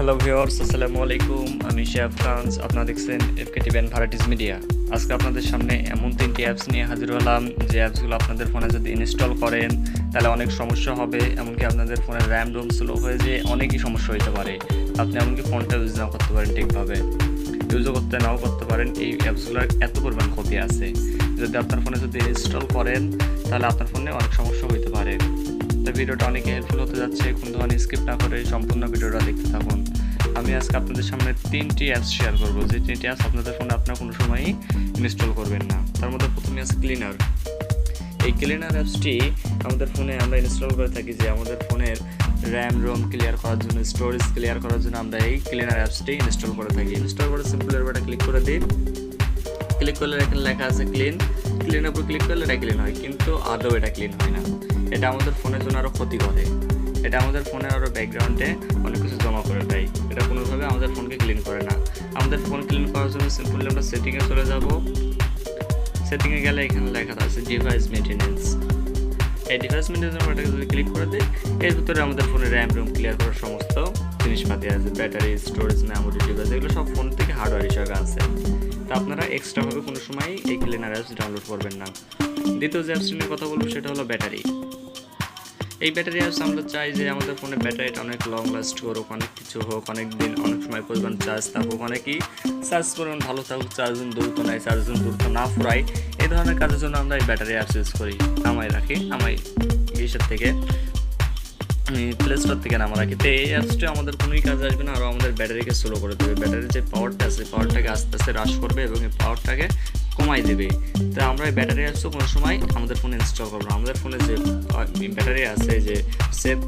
Hello viewers, আসসালামু আলাইকুম। আমি শিহাব খানজ, আপনারা দেখছেন এফকেটিভি এন্ড ভ্যারাইটিস মিডিয়া। আজকে আপনাদের সামনে এমন 3টি অ্যাপস নিয়ে হাজির হলাম যে অ্যাপসগুলো আপনাদের ফোনে যদি ইনস্টল করেন তাহলে অনেক সমস্যা হবে, এমনকি আপনাদের ফোনের র্যাম রোম স্লো হয়ে যেয়ে অনেকই সমস্যা হতে পারে। আপনি এমনকি ফোনটা ইউজ নাও করতে পারেন, ঠিকভাবে ইউজও করতে নাও করতে পারেন। এই অ্যাপসগুলোর এত পরিমাণ ক্ষতি আছে, যদি আপনার ফোনে যদি ইনস্টল করেন তাহলে আপনার ফোনে অনেক সমস্যা হতে পারে। তো ভিডিওটা অনেক হেল্পফুল হতে যাচ্ছে, কোনো ধরনের স্কিপ না করে সম্পূর্ণ ভিডিওটা দেখতে থাকুন। আমি আজকে আপনাদের সামনে 3টি অ্যাপস শেয়ার করবো, যে 3টি অ্যাপস আপনাদের ফোনে আপনার কোনো সময়ই ইনস্টল করবেন না। তার মধ্যে প্রথমে আছে ক্লিনার। এই ক্লিনার অ্যাপসটি আমাদের ফোনে আমরা ইনস্টল করে থাকি যে আমাদের ফোনের র্যাম রোম ক্লিয়ার করার জন্য, স্টোরেজ ক্লিয়ার করার জন্য আমরা এই ক্লিনার অ্যাপসটি ইনস্টল করে থাকি। ইনস্টল করে সিম্পল এর বাটনে ক্লিক করে দিই। ক্লিক করলে এখানে লেখা আছে ক্লিন। ক্লিনের উপর ক্লিক করলে এটা ক্লিন হয়, কিন্তু আদৌ এটা ক্লিন হয় না। এটা আমাদের ফোনের জন্য আরও ক্ষতি করে। এটা আমাদের ফোনের আরও ব্যাকগ্রাউন্ডে অনেক কিছু জমা করে দেয়। এটা কোনোভাবে আমাদের ফোনকে ক্লিন করে না। আমাদের ফোন ক্লিন করার জন্য সিম্পলি আমরা সেটিংয়ে চলে যাব। সেটিংয়ে গেলে এখানে লেখা আছে ডিভাইস মেইনটেনেন্স। এই ডিভাইস মেইনটেনেন্স বাটনে যদি ক্লিক করে দিই, এর ভিতরে আমাদের ফোনের র্যাম রোম ক্লিয়ার করার সমস্ত জিনিসপাতি আছে, ব্যাটারি, স্টোরেজ, মেমোরি, ডিভাইস, এগুলো সব ফোন থেকে হার্ডওয়্যার হিসাবে আছে। তো আপনারা এক্সট্রাভাবে কোনো সময় এই ক্লিনার অ্যাপস ডাউনলোড করবেন না। দ্বিতীয় যে অ্যাপসটি নিয়ে কথা বলবো সেটা হলো ব্যাটারি। এই ব্যাটারি অ্যাপস আমরা চাই যে আমাদের ফোনের ব্যাটারিটা অনেক লং লাস্ট করুক, অনেক কিছু হোক, অনেক দিন অনেক সময় পরিমাণ চার্জ থাকুক, অনেকেই চার্জ পরিমাণ ভালো থাকুক, চার্জন দ্রুত নেয়, চার্জন দ্রুত না ফুরায়, এই ধরনের কাজের জন্য আমরা এই ব্যাটারি অ্যাপস ইউজ করি। নামাই রাখি, নামাই ইসের থেকে, প্লে স্টোর থেকে নামা রাখি। তো এই অ্যাপসটা আমাদের কোনোই কাজে আসবে না, আরও আমাদের ব্যাটারিকে স্লো করে দেবে। ব্যাটারির যে পাওয়ারটা আছে, পাওয়ারটাকে আস্তে আস্তে হ্রাস করবে এবং এই পাওয়ারটাকে কমাই দেবে। তো আমরা এই ব্যাটারি অ্যাপসও কোনো সময় আমাদের ফোনে ইনস্টল করবো না। আমাদের ফোনে যে ব্যাটারি আছে, যে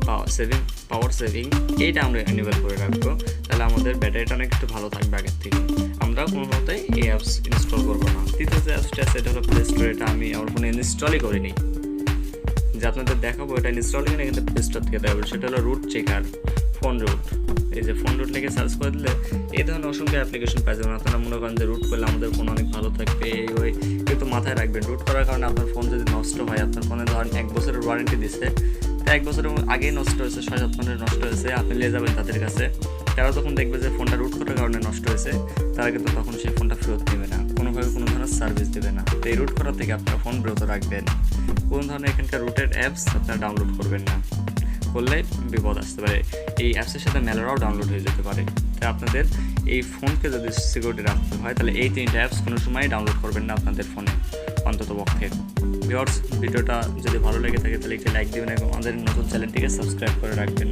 পাওয়ার সেভিং, এইটা আমরা এনেবল করে রাখবো, তাহলে আমাদের ব্যাটারিটা অনেক একটু ভালো থাকবে আগের থেকে। আমরা কোনো মতেই এই অ্যাপস ইনস্টল করবো না। তৃতীয় যে অ্যাপসটা আছে এটা হলো প্লে স্টোর। এটা আমি আমার ফোনে ইনস্টলই করিনি, যে আপনাদের দেখাবো এটা ইনস্টল কিনা কিন্তু প্লে স্টোর থেকে দেখাবো। সেটা হলো রুট চেকার, ফোন রুট। এই যে ফোন রুট লিখে সার্চ করে দিলে এই ধরনের অসংখ্য অ্যাপ্লিকেশন পাই যাবেন। আপনারা মনে করেন যে রুট করলে আমাদের ফোন অনেক ভালো থাকবে, এই ওই, কিন্তু মাথায় রাখবেন রুট করার কারণে আপনার ফোন যদি নষ্ট হয়, আপনার ফোনে ধরেন 1 বছরের ওয়ারেন্টি দিচ্ছে, 1 বছরের আগেই নষ্ট হয়েছে, 6-7 মাসের নষ্ট হয়েছে, আপনি নিয়ে যাবেন তাদের কাছে, তারা তখন দেখবে যে ফোনটা রুট করার কারণে নষ্ট হয়েছে, তারা কিন্তু তখন সেই ফোনটা ফেরত দেবে না, কোনোভাবে কোনো ধরনের সার্ভিস দেবে না। তো এই রুট করা থেকে আপনার ফোন বিরত রাখবেন। কোনো ধরনের এখানকার রুটের অ্যাপস আপনারা ডাউনলোড করবেন না, করলে বিপদ আসতে পারে। এই অ্যাপসের সাথে মেলারাও ডাউনলোড হয়ে যেতে পারে। তাই আপনাদের এই ফোনকে যদি সিকিউরিটি রাখতে হয় তাহলে এই 3টা অ্যাপস কোনো সময় ডাউনলোড করবেন না আপনাদের ফোনে, অন্তত পক্ষে। ভিউয়ার্স, ভিডিওটা যদি ভালো লেগে থাকে তাহলে একটি লাইক দেবেন এবং আমাদের নতুন চ্যানেলটিকে সাবস্ক্রাইব করে রাখবেন।